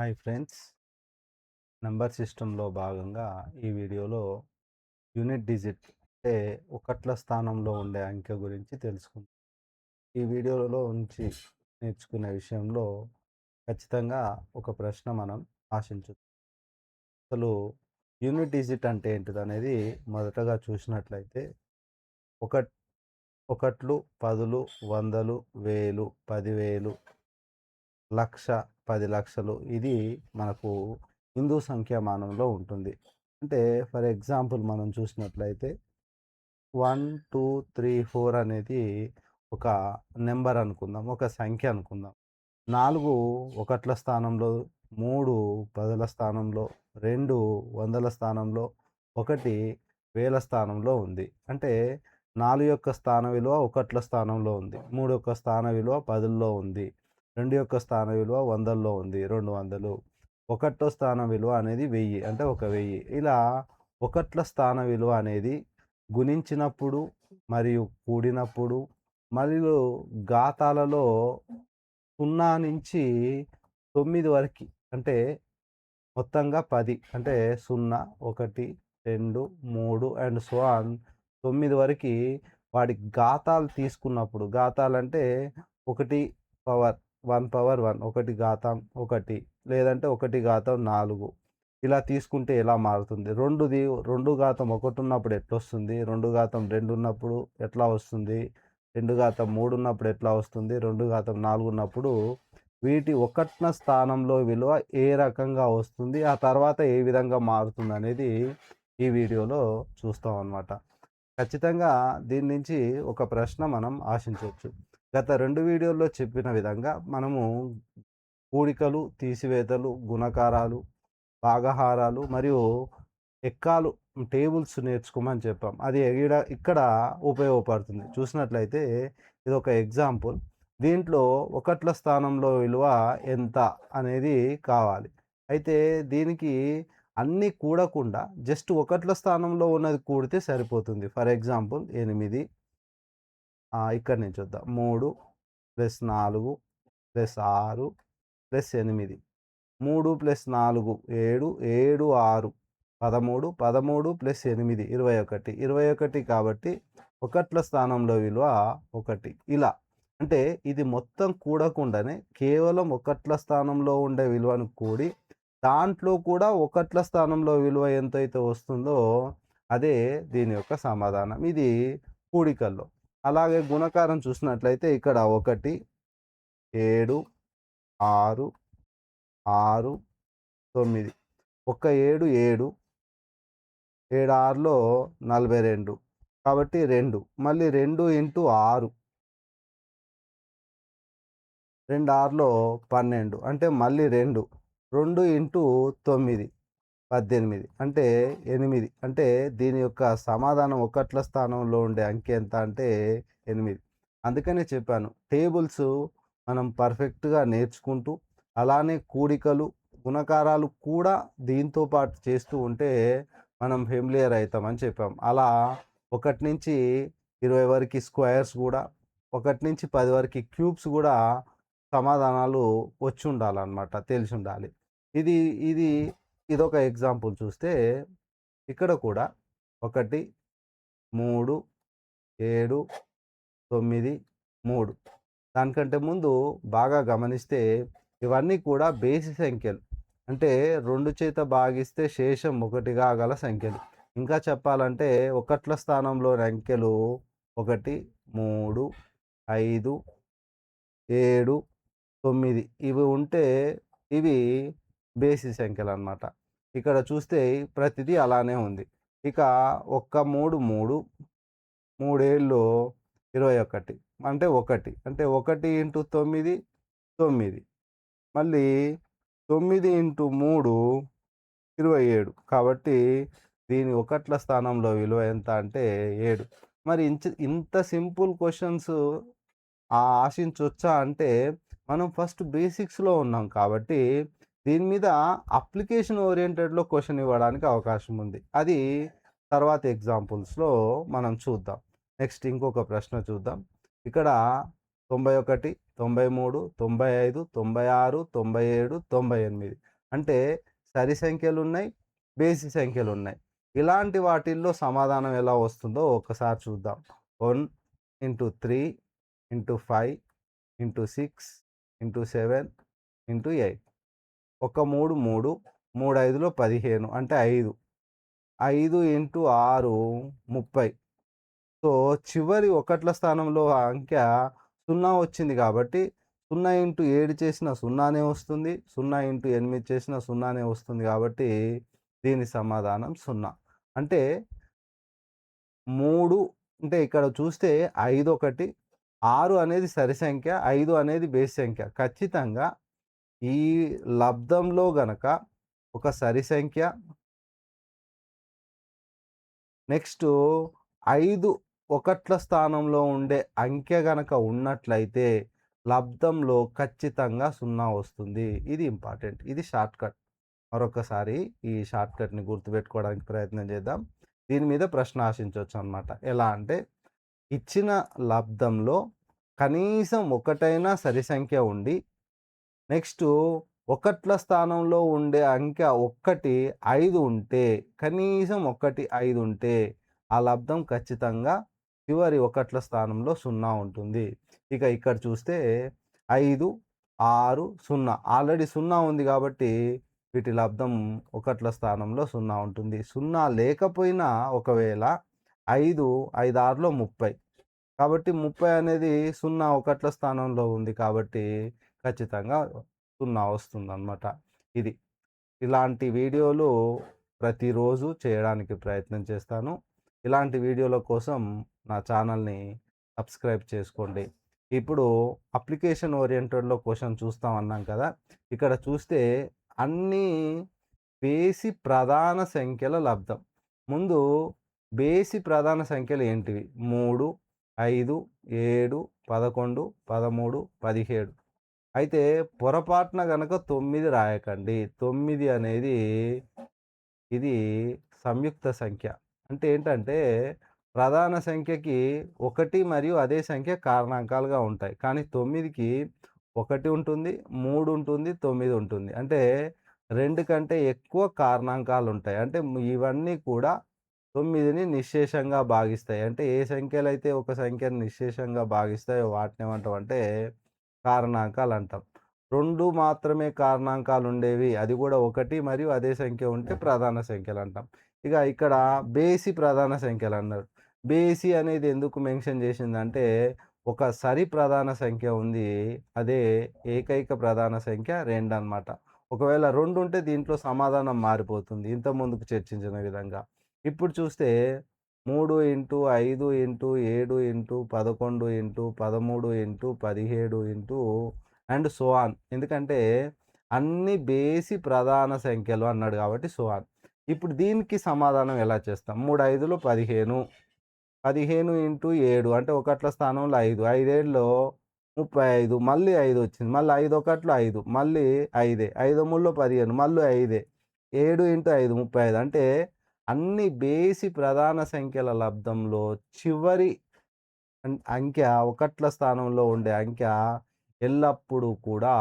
Hi friends. Number సిస్టంలో భాగంగా ఈ వీడియోలో యూనిట్ డిజిట్ అంటే ఒకట్ల స్థానంలో ఉండే అంకె గురించి తెలుసుకుందాం. ఈ వీడియోలో నుంచి నేర్చుకునే విషయంలో ఖచ్చితంగా ఒక ప్రశ్న మనం ఆశించొచ్చు. అసలు యూనిట్ డిజిట్ అంటే ఏంటిదనేది మొదటగా చూసినట్లయితే ఒక ఒకట్లు, పదులు, వందలు, వేలు, 10,000, లక్ష, 10,00,000 ఇది మనకు హిందూ సంఖ్యామానంలో ఉంటుంది. అంటే ఫర్ ఎగ్జాంపుల్ మనం చూసినట్లయితే 1, 2, 3, 4 అనేది ఒక నంబర్ అనుకుందాం. ఒక సంఖ్య అనుకుందాం. 4 ఒకట్ల స్థానంలో, 3 పదుల స్థానంలో, 2 వందల స్థానంలో, 1 వేల స్థానంలో ఉంది. అంటే 4 యొక్క స్థాన విలువ ఒకట్ల స్థానంలో ఉంది. 3 యొక్క స్థాన విలువ పదుల్లో ఉంది. 2 యొక్క స్థాన విలువ వందల్లో ఉంది. 200. ఒకటో స్థానం విలువ అనేది 1000 అంటే 1000. ఇలా ఒకట్ల స్థాన విలువ అనేది గుణించినప్పుడు మరియు కూడినప్పుడు మరియు ఘాతాలలో 0 నుంచి 9 వరకి అంటే మొత్తంగా 10 అంటే 0, 1, 2, 3 అండ్ సో ఆన్ 9 వరకి వాడి ఘాతాలు తీసుకున్నప్పుడు ఘాతాలంటే 1 పవర్ 1 పవర్ 1 1 ఘాతం 1 లేదంటే 1 ఘాతం 4 ఇలా తీసుకుంటే ఎలా మారుతుంది? 2 ఘాతం 1 ఉన్నప్పుడు ఎట్లొస్తుంది? 2 ఘాతం 2 ఉన్నప్పుడు ఎట్లా వస్తుంది? 2 ఘాతం 3 ఉన్నప్పుడు ఎట్లా వస్తుంది? 2 ఘాతం 4 ఉన్నప్పుడు వీటి ఒకట్న స్థానంలో విలువ ఏ రకంగా వస్తుంది? ఆ తర్వాత ఏ విధంగా మారుతుందనేది ఈ వీడియోలో చూస్తామనమాట. ఖచ్చితంగా దీని నుంచి ఒక ప్రశ్న మనం ఆశించొచ్చు. గత 2 వీడియోల్లో చెప్పిన విధంగా మనము కూడికలు, తీసివేతలు, గుణకారాలు, భాగహారాలు మరియు ఎక్కాలు టేబుల్స్ నేర్చుకోమని చెప్పాం. అది ఇక్కడ ఉపయోగపడుతుంది. చూసినట్లయితే ఇదొక ఎగ్జాంపుల్. దీంట్లో ఒకట్ల స్థానంలో విలువ ఎంత అనేది కావాలి. అయితే దీనికి అన్నీ కూడకుండా జస్ట్ ఒకట్ల స్థానంలో ఉన్నది కూడితే సరిపోతుంది. ఫర్ ఎగ్జాంపుల్ 8 ఇక్కడి నుంచి చూద్దాం. 3 + 4 + 6 + 8 3 + 4 7 7 6 13 13 + 8 21 21 కాబట్టి ఒకట్ల స్థానంలో విలువ 1 ఇలా అంటే ఇది మొత్తం కూడకుండానే కేవలం ఒకట్ల స్థానంలో ఉండే విలువను కూడి దాంట్లో కూడా ఒకట్ల స్థానంలో విలువ ఎంతైతే వస్తుందో అదే దీని యొక్క సమాధానం. ఇది కూడికల్లో. అలాగే గుణకారం చూసినట్లయితే ఇక్కడ 1 7 6 6 9 ఒక్క 7 7 7 6లో 42 కాబట్టి 2 మళ్ళీ 2 ఇంటూ 6 2 6లో 12 అంటే మళ్ళీ 2 2 ఇంటూ 9 18 అంటే 8 అంటే దీని యొక్క సమాధానం ఒకట్ల స్థానంలో ఉండే అంకె ఎంత అంటే 8. అందుకనే చెప్పాను టేబుల్స్ మనం పర్ఫెక్ట్‌గా నేర్చుకుంటూ అలానే కూడికలు, గుణకారాలు కూడా దీంతో పాటు చేస్తూ ఉంటే మనం ఫెమిలియర్ అయితామని చెప్పాం. అలా 1 నుంచి 20 వరకి స్క్వేర్స్ గూడా, 1 నుంచి 10 వరకి క్యూబ్స్ గూడా సమాధానాలు వచ్చుండాలనమాట. తెలిసుండాలి. ఇది ఇది ఇదొక ఎగ్జాంపుల్ చూస్తే ఇక్కడ కూడా 1, 3, 7, 9, 3 దానికంటే ముందు బాగా గమనిస్తే ఇవన్నీ కూడా బేసి సంఖ్యలు. అంటే 2 చేత భాగిస్తే శేషం 1 గల సంఖ్యలు. ఇంకా చెప్పాలంటే ఒకట్ల స్థానంలోని అంకెలు 1, 3, 5, 7, 9 ఇవి ఉంటే ఇవి బేసి సంఖ్యలనమాట. ఇక్కడ చూస్తే ప్రతిదీ అలానే ఉంది. ఇక ఒక్క 3, 3 3 21 అంటే 1 అంటే 1 ఇంటూ 9 9 మళ్ళీ 9 ఇంటూ 3 27 కాబట్టి దీని ఒకట్ల స్థానంలో విలువ ఎంత అంటే 7. మరి ఇంత సింపుల్ క్వెషన్స్ ఆశించొచ్చా అంటే మనం ఫస్ట్ బేసిక్స్‌లో ఉన్నాం కాబట్టి దీని మీద అప్లికేషన్ ఓరియెంటెడ్‌లో క్వెషన్ ఇవ్వడానికి అవకాశం ఉంది. అది తర్వాత ఎగ్జాంపుల్స్‌లో మనం చూద్దాం. నెక్స్ట్ ఇంకొక ప్రశ్న చూద్దాం. ఇక్కడ 91, 93, 95, 96, 97, 98 అంటే సరి సంఖ్యలున్నాయి, బేసి సంఖ్యలున్నాయి. ఇలాంటి వాటిల్లో సమాధానం ఎలా వస్తుందో ఒక్కసారి చూద్దాం. 1 into 3 into 5 into 6 into 7 into 8. ఒక 3 3, 3 5లో 15 అంటే 5. 5 ఇంటూ 6 30. సో, చివరి ఒకట్ల స్థానంలో ఆ అంకె 0 వచ్చింది కాబట్టి 0 ఇంటూ 7 చేసినా 0నే వస్తుంది. 0 ఇంటూ 8 చేసినా 0నే వస్తుంది కాబట్టి దీని సమాధానం 0. అంటే 3 అంటే ఇక్కడ చూస్తే 5 ఒకటి, 6 అనేది సరి సంఖ్య, 5 అనేది బేసి సంఖ్య. ఖచ్చితంగా ఈ లబ్దంలో గనక ఒక సరి సంఖ్య, నెక్స్టు 5 ఒకట్ల స్థానంలో ఉండే అంకె గనక ఉన్నట్లయితే లబ్దంలో ఖచ్చితంగా 0 వస్తుంది. ఇది ఇంపార్టెంట్. ఇది షార్ట్‌కట్. మరొకసారి ఈ షార్ట్‌కట్‌ని గుర్తుపెట్టుకోవడానికి ప్రయత్నం చేద్దాం. దీని మీద ప్రశ్న ఆశించొచ్చనమాట. ఎలా అంటే ఇచ్చిన లబ్దంలో కనీసం ఒకటైనా సరి సంఖ్య ఉండి, నెక్స్టు ఒకట్ల స్థానంలో ఉండే అంకె ఒక్కటి 5 ఉంటే, కనీసం ఒకటి 5 ఉంటే, ఆ లబ్దం ఖచ్చితంగా చివరి ఒకట్ల స్థానంలో 0 ఉంటుంది. ఇక ఇక్కడ చూస్తే 5, 6, 0 ఆల్రెడీ 0 ఉంది కాబట్టి వీటి లబ్దం ఒకట్ల స్థానంలో 0 ఉంటుంది. 0 లేకపోయినా ఒకవేళ 5, 5 6లో 30. కాబట్టి 30 అనేది 0 ఒకట్ల స్థానంలో ఉంది కాబట్టి ఖచ్చితంగా 0 వస్తుందనమాట. ఇది. ఇలాంటి వీడియోలు ప్రతిరోజు చేయడానికి ప్రయత్నం చేస్తాను. ఇలాంటి వీడియోల కోసం నా ఛానల్‌ని సబ్స్క్రైబ్ చేసుకోండి. ఇప్పుడు అప్లికేషన్ ఓరియెంటెడ్‌లో క్వెషన్ చూస్తాం అన్నాం కదా! ఇక్కడ చూస్తే అన్నీ బేసి ప్రధాన సంఖ్యల లబ్దం. ముందు బేసి ప్రధాన సంఖ్యలు ఏంటివి? 3, 5, 7, 11, 13, 17. అయితే పొరపాటున గనక 9 రాయకండి. 9 అనేది ఇది సంయుక్త సంఖ్య. అంటే ఏంటంటే ప్రధాన సంఖ్యకి 1 మరియు అదే సంఖ్య కారణాంకాలుగా ఉంటాయి. కానీ 9కి 1 ఉంటుంది, 3 ఉంటుంది, 9 ఉంటుంది. అంటే 2 కంటే ఎక్కువ కారణాంకాలుంటాయి. అంటే ఇవన్నీ కూడా 9ని నిశ్శేషంగా భాగిస్తాయి. అంటే ఏ సంఖ్యలైతే ఒక సంఖ్యను నిశ్శేషంగా భాగిస్తాయో వాటినేమంటామంటే కారణాంకాలంటాం. 2 మాత్రమే కారణాంకాలుండేవి. అది కూడా 1 మరియు అదే సంఖ్య ఉంటే ప్రధాన సంఖ్యలంటాం. ఇక ఇక్కడ బేసి ప్రధాన సంఖ్యలన్నారు. బేసి అనేది ఎందుకు మెన్షన్ చేసిందంటే, ఒక సరి ప్రధాన సంఖ్య ఉంది. అదే ఏకైక ప్రధాన సంఖ్య 2 అన్నమాట. ఒకవేళ 2 ఉంటే దీంట్లో సమాధానం మారిపోతుంది. ఇంతకుముందుకు చర్చించిన విధంగా. ఇప్పుడు చూస్తే 3 into 5 into 7 into 11 into 13 into 17 into and so on. ఎందుకంటే అన్ని బేసి ప్రధాన సంఖ్యలు అన్నాడు కాబట్టి సో ఆన్. ఇప్పుడు దీనికి సమాధానం ఎలా చేస్తాం? 3 5లో 15. 15 ఇంటూ 7 అంటే ఒకట్ల స్థానంలో 5. 5 ఏళ్ళలో 35. మళ్ళీ 5 వచ్చింది. మళ్ళీ 5 ఒకట్లో 5. మళ్ళీ 5. 5 మూడులో 15. మళ్ళీ 5. 7 ఇంటూ 5 35. అంటే అన్ని బేసి ప్రధాన సంఖ్యల లబ్దంలో చివరి అంకె ఒకట్ల స్థానంలో ఉండే అంకె ఎల్లప్పుడూ కూడా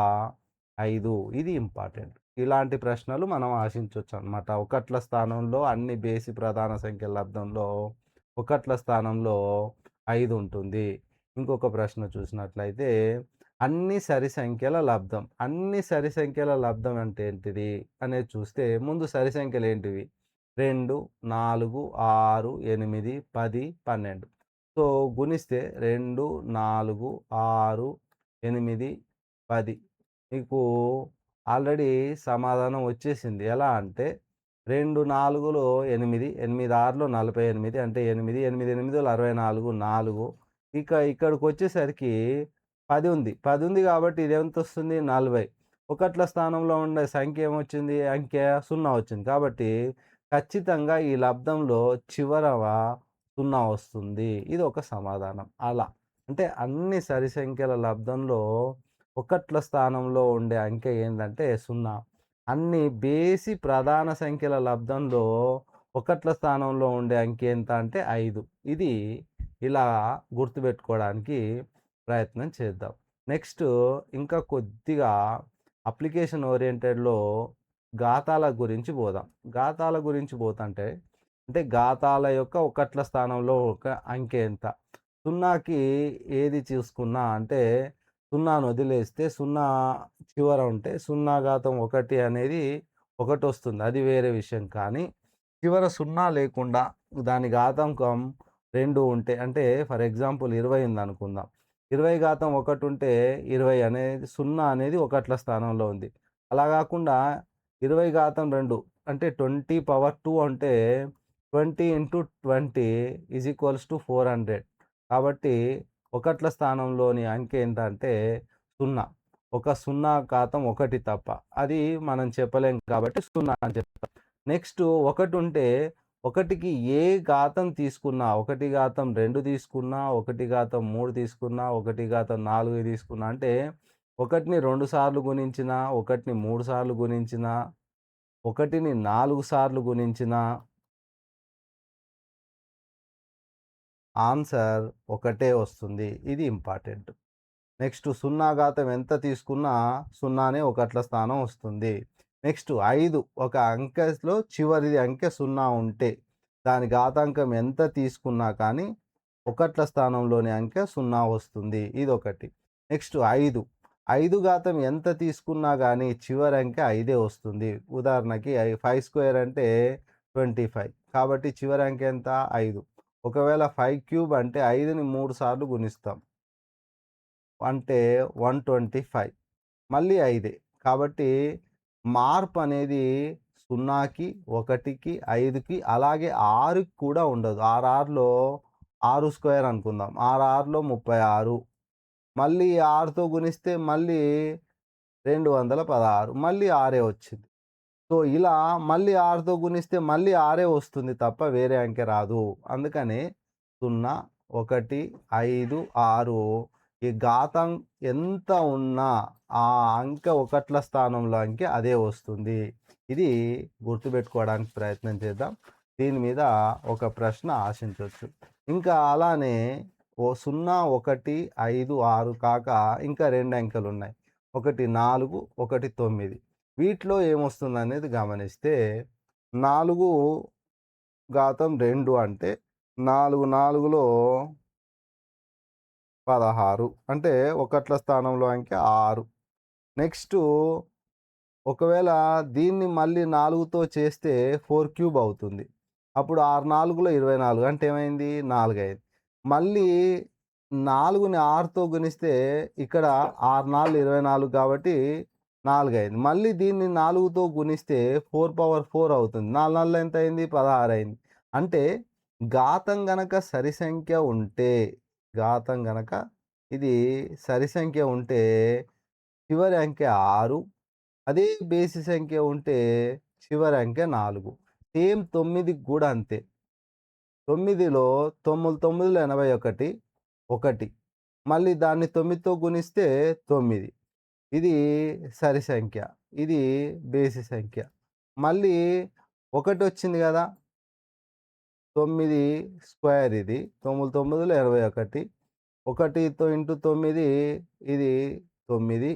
5. ఇది ఇంపార్టెంట్. ఇలాంటి ప్రశ్నలు మనం ఆశించొచ్చనమాట. ఒకట్ల స్థానంలో అన్ని బేసి ప్రధాన సంఖ్యల లబ్దంలో ఒకట్ల స్థానంలో 5 ఉంటుంది. ఇంకొక ప్రశ్న చూసినట్లయితే అన్ని సరి సంఖ్యల లబ్దం. అన్ని సరి సంఖ్యల లబ్దం అంటే ఏంటిది అనేది చూస్తే ముందు సరి సంఖ్యలేంటివి? 2, 4, 6, 8, 10, 12. సో, గుణిస్తే 2, 4, 6, 8, 10. మీకు ఆల్రెడీ సమాధానం వచ్చేసింది. ఎలా అంటే 2 4లో 8, 8 6లో 48 అంటే 8, 8 8లో 64, 4. ఇక ఇక్కడికొచ్చేసరికి 10 ఉంది. 10 ఉంది కాబట్టి ఇదెంతొస్తుంది? 40. ఒకట్ల స్థానంలో ఉండే సంఖ్య ఏమొచ్చింది? అంకె 0 వచ్చింది. కాబట్టి ఖచ్చితంగా ఈ లబ్దంలో చివరవ 0 వస్తుంది. ఇదొక సమాధానం. అలా. అంటే అన్ని సరి సంఖ్యల లబ్దంలో ఒకట్ల స్థానంలో ఉండే అంకె ఏందంటే 0. అన్ని బేసి ప్రధాన సంఖ్యల లబ్దంలో ఒకట్ల స్థానంలో ఉండే అంకె ఎంత అంటే 5. ఇది ఇలా గుర్తుపెట్టుకోవడానికి ప్రయత్నం చేద్దాం. నెక్స్ట్ ఇంకా కొద్దిగా అప్లికేషన్ ఓరియెంటెడ్‌లో ఘాతాల గురించి పోదాం. ఘాతాల గురించి పోతంటే, అంటే ఘాతాల యొక్క ఒకట్ల స్థానంలో ఒక అంకె ఎంత? 0కి ఏది చూసుకున్నా అంటే 0ను వదిలేస్తే 0 చివర ఉంటే 0 ఘాతం 1 అనేది ఒకటొస్తుంది. అది వేరే విషయం. కానీ చివర 0 లేకుండా దాని ఘాతాంకం 2 ఉంటే అంటే ఫర్ ఎగ్జాంపుల్ 20 ఉందనుకుందాం. 20 ఘాతం 1 ఉంటే 20 అనేది 0 అనేది ఒకట్ల స్థానంలో ఉంది. అలా గాకుండా 20 ఘాతం 2 అంటే 20 పవర్ 2 అంటే 20 ఇంటూ 20 ఈజ్ ఈక్వల్స్ టు 400. కాబట్టి ఒకట్ల స్థానంలోని అంకె ఎంత అంటే 0. ఒక 0 ఘాతం 1 తప్ప. అది మనం చెప్పలేం కాబట్టి 0 అని చెప్తాం. నెక్స్ట్ 1 ఉంటే 1కి ఏ ఘాతం తీసుకున్నా 1 ఘాతం 2 తీసుకున్నా, 1 ఘాతం 3 తీసుకున్నా, 1 ఘాతం 4 తీసుకున్నా అంటే 1ని 2 సార్లు గుణించినా, 1ని 3 సార్లు గుణించినా, 1ని 4 సార్లు గుణించినా ఆన్సర్ ఒకటే వస్తుంది. ఇది ఇంపార్టెంట్. నెక్స్ట్ 0 ఘాతం ఎంత తీసుకున్నా 0నే ఒకట్ల స్థానం వస్తుంది. నెక్స్ట్ 5 ఒక అంకెలో చివరిది అంకె 0 ఉంటే దాని ఘాతాంకం ఎంత తీసుకున్నా కానీ ఒకట్ల స్థానంలోని అంకె 0 వస్తుంది. ఇదొకటి. నెక్స్ట్ 5. 5 ఘాతం ఎంత తీసుకున్నా గానీ చివరి అంకె 5 వస్తుంది. ఉదాహరణకి 5 స్క్వేర్ అంటే 25. కాబట్టి చివరి అంకె ఎంత? 5. ఒకవేళ 5 క్యూబ్ అంటే 5ని 3 సార్లు గుణిస్తాం. అంటే 125. మళ్ళీ 5. కాబట్టి మార్పనేది 0కి, 1కి, 5కి అలాగే 6కి కూడా ఉండదు. 6 6 స్క్వేర్ అనుకుందాం. 6 36. మళ్ళీ 6తో గుణిస్తే మళ్ళీ 216. మళ్ళీ 6 వచ్చింది. సో, ఇలా మళ్ళీ 6తో గుణిస్తే మళ్ళీ 6 వస్తుంది తప్ప వేరే అంకె రాదు. అందుకని 0, 1, 5, 6 ఈ ఘాతం ఎంత ఉన్నా ఆ అంకె ఒకట్ల స్థానంలో అంకె అదే వస్తుంది. ఇది గుర్తుపెట్టుకోవడానికి ప్రయత్నం చేద్దాం. దీని మీద ఒక ప్రశ్న ఆశించొచ్చు. ఇంకా అలానే 0, 1, 5, 6 కాక ఇంకా 2 అంకెలున్నాయి. ఒకటి 4, ఒకటి 9. వీటిలో ఏమొస్తుందనేది గమనిస్తే 4 ఘాతం 2 అంటే 4 4లో 16 అంటే ఒకట్ల స్థానంలో అంకె 6. నెక్స్టు ఒకవేళ దీన్ని మళ్ళీ 4తో చేస్తే 4 క్యూబ్ అవుతుంది. అప్పుడు 6 4లో 24 అంటే ఏమైంది? 4 అయింది. మళ్ళీ 4ని 6తో గుణిస్తే ఇక్కడ 6 4 24 కాబట్టి 4 అయింది. మళ్ళీ దీన్ని 4తో గుణిస్తే 4 పవర్ 4 అవుతుంది. 4 4 ఎంత అయింది? 16 అయింది. అంటే ఘాతం గనక సరి సంఖ్య ఉంటే ఘాతం గనక ఇది సరి సంఖ్య ఉంటే చివరి అంకె 6. అదే బేసి సంఖ్య ఉంటే చివరి అంకె 4. సేమ్ 9కి గూడా అంతే. 9లో 9 9లో 81 1. మళ్ళీ దాన్ని 9తో గుణిస్తే 9. ఇది సరి సంఖ్య. ఇది బేసి సంఖ్య. మళ్ళీ 1 వచ్చింది గదా! 9 స్క్వేర్ ఇది. 9 9లో 81. 1తో ఇంటూ 9 ఇది 9.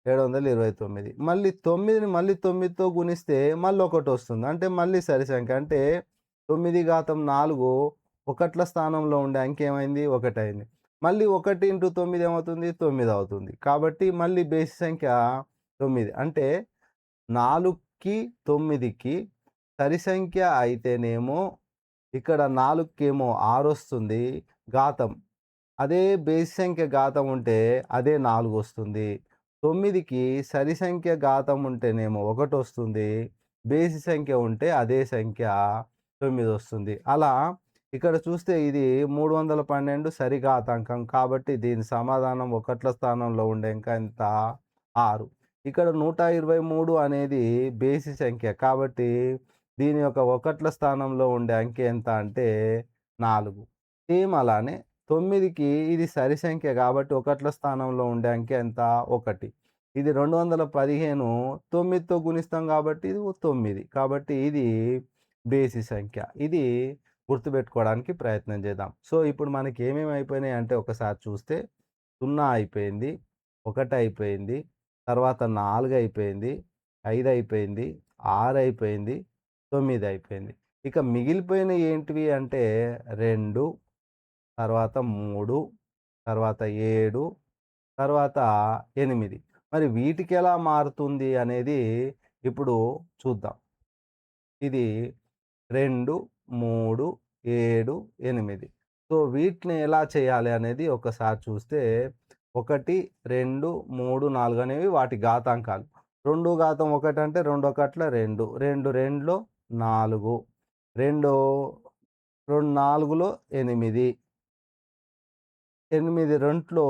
729. మళ్ళీ 9ని మళ్ళీ 9తో గుణిస్తే మళ్ళీ ఒకటొస్తుంది. అంటే మళ్ళీ సరి సంఖ్య. అంటే 9 ఘాతం 4 ఒకట్ల స్థానంలో ఉండే అంకె ఏమైంది? 1 అయింది. మళ్ళీ 1 ఇంటూ 9 ఏమవుతుంది? 9 అవుతుంది. కాబట్టి మళ్ళీ బేసి సంఖ్య 9. అంటే 4కి 9కి సరి సంఖ్య అయితేనేమో ఇక్కడ 4కేమో 6 వస్తుంది ఘాతం. అదే బేసి సంఖ్య ఘాతం ఉంటే అదే 4 వస్తుంది. 9కి సరి సంఖ్య ఘాతం ఉంటేనేమో 1 వస్తుంది. బేసి సంఖ్య ఉంటే అదే సంఖ్య 9 వస్తుంది. అలా ఇక్కడ చూస్తే ఇది 312 సరి ఘాతాంకం. కాబట్టి దీని సమాధానం ఒకట్ల స్థానంలో ఉండే అంకె ఎంత? 6. ఇక్కడ 123 అనేది బేసి సంఖ్య. కాబట్టి దీని యొక్క ఒకట్ల స్థానంలో ఉండే అంకె ఎంత అంటే 4. సేమ్ అలానే 9కి ఇది సరి సంఖ్య కాబట్టి ఒకట్ల స్థానంలో ఉండే అంకె ఎంత? 1. ఇది 215 9తో గుణిస్తాం కాబట్టి ఇది 9. కాబట్టి ఇది బేసి సంఖ్య. ఇది గుర్తుపెట్టుకోవడానికి ప్రయత్నం చేద్దాం. సో, ఇప్పుడు మనకి ఏమేమి అయిపోయినాయి అంటే ఒకసారి చూస్తే 0 అయిపోయింది, 1 అయిపోయింది, తర్వాత 4 అయిపోయింది, 5 అయిపోయింది, 6 అయిపోయింది, 9 అయిపోయింది. ఇక మిగిలిపోయినయి ఏంటివి అంటే 2, తర్వాత 3, తర్వాత 7, తర్వాత 8. మరి వీటికెలా మారుతుంది అనేది ఇప్పుడు చూద్దాం. ఇది 2, 3, 7, 8. సో, వీటిని ఎలా చేయాలి అనేది ఒకసారి చూస్తే 1, 2, 3, 4 అనేవి వాటి ఘాతాంకాలు. 2 ఘాతం 1 అంటే 2 ఒకట్ల 2, 2 రెండ్లో 4, 2 2 నాలుగులో 8, 8 రెంట్లో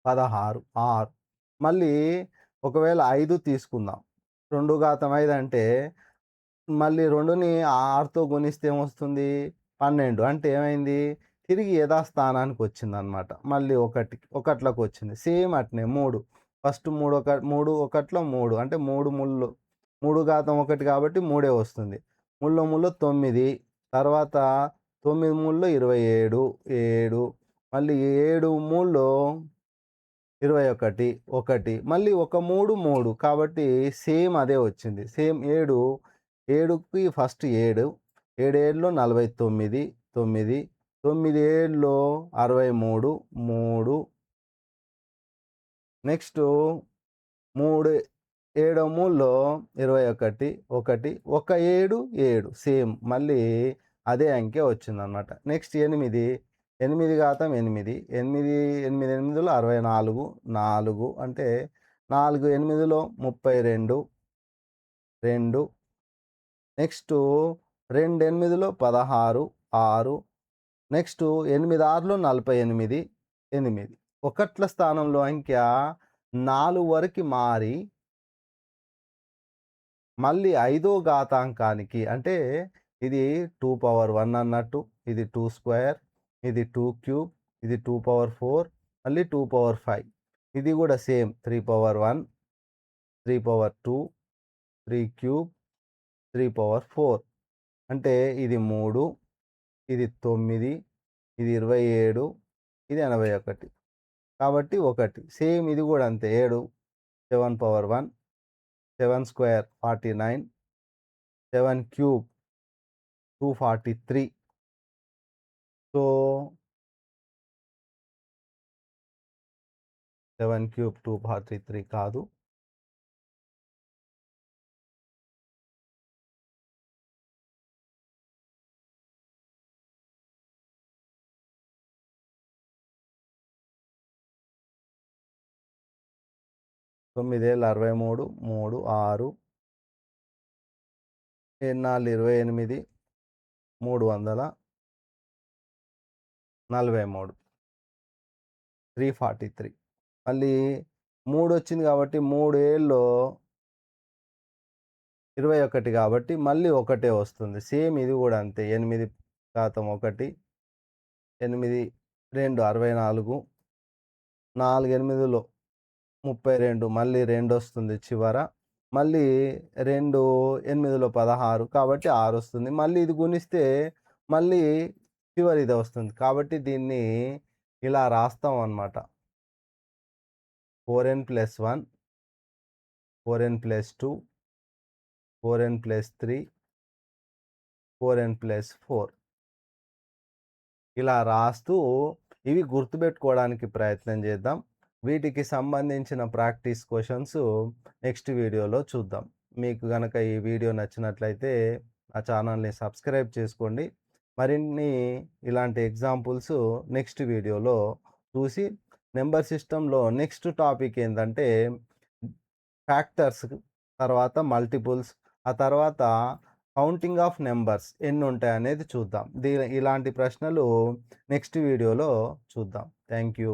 16, 6. మళ్ళీ ఒకవేళ 5 తీసుకుందాం. 2 ఘాతం 5 అంటే మళ్ళీ 2ని 6తో గుణిస్తే ఏమొస్తుంది? 12. అంటే ఏమైంది? తిరిగి యథాస్థానానికొచ్చిందనమాట. మళ్ళీ ఒకట్లకొచ్చింది. సేమ్ అట్నే 3. ఫస్ట్ 3 ఒకట్లో 3 అంటే 3 ముళ్ళు. 3 ఘాతం 1 కాబట్టి 3 వస్తుంది. ముల్లో ముల్లో 9. తర్వాత 9 మూల్లో 27, 7. మళ్ళీ 7 మూల్లో 21, 1. మళ్ళీ ఒక 3, 3. కాబట్టి సేమ్ అదే వచ్చింది. సేమ్ 7, 7కి ఫస్ట్ 7, 7 ఏడులో 49, 9, 9 ఏడులో 63, 3. నెక్స్టు 3 ఏడో మూల్లో 21, 1. ఒక 7, 7 సేమ్ మళ్ళీ అదే అంకె వచ్చిందనమాట. నెక్స్ట్ 8, 8 ఘాతం 8, 8, 8 ఎనిమిదిలో 64, 4 అంటే 4 8లో 32, 2. నెక్స్టు 2 8లో 16, 6. నెక్స్టు 8 6లో 48, 8. ఒకట్ల స్థానంలో అంకె 4 వరకు మారి మళ్ళీ ఐదో ఘాతాంకానికి అంటే ఇది 2 పవర్ 1 అన్నట్టు, ఇది 2 స్క్వేర్, ఇది 2 క్యూబ్, ఇది 2 పవర్ 4, మళ్ళీ 2 పవర్ 5. ఇది కూడా same 3 power 1, 3 power 2, 3 cube, 3 power 4. అంటే ఇది 3, ఇది 9, ఇది 27, ఇది 81. కాబట్టి 1. సేమ్ ఇది కూడా అంతే 7, 7 power 1, 7 square 49, 7 cube 243. So 7 cube 243 కాదు. తొమ్మిదేళ్ళు 63, 3, 6, 7 4 28, 343, 343. మళ్ళీ 3 వచ్చింది కాబట్టి 3 ఏళ్ళలో 21 కాబట్టి మళ్ళీ ఒకటే వస్తుంది. సేమ్ ఇది కూడా అంతే 8 ఘాతం 1, 8 2 64, 4 8లో 32 మళ్ళీ 2 వస్తుంది చివర. మళ్ళీ 2 8లో 16 కాబట్టి 6 వస్తుంది. మళ్ళీ ఇది గుణిస్తే మళ్ళీ చివరిది వస్తుంది. కాబట్టి దీన్ని ఇలా రాస్తాం అన్నమాట. 4n + 1, 4n + 2, 4n + 3, 4n + 4. ఇలా రాస్తూ ఇవి గుర్తుపెట్టుకోవడానికి ప్రయత్నం చేద్దాం. వీటికి సంబంధించిన ప్రాక్టీస్ క్వెషన్స్ నెక్స్ట్ వీడియోలో చూద్దాం. మీకు గనక ఈ వీడియో నచ్చినట్లయితే నా ఛానల్‌ని సబ్స్క్రైబ్ చేసుకోండి. మరిన్ని ఇలాంటి ఎగ్జాంపుల్స్ నెక్స్ట్ వీడియోలో చూసి నెంబర్ సిస్టమ్‌లో నెక్స్ట్ టాపిక్ ఏందంటే ఫ్యాక్టర్స్, తర్వాత మల్టిపుల్స్, ఆ తర్వాత కౌంటింగ్ ఆఫ్ నెంబర్స్ ఎన్నుంటాయనేది చూద్దాం. ఇలాంటి ప్రశ్నలు నెక్స్ట్ వీడియోలో చూద్దాం. Thank you.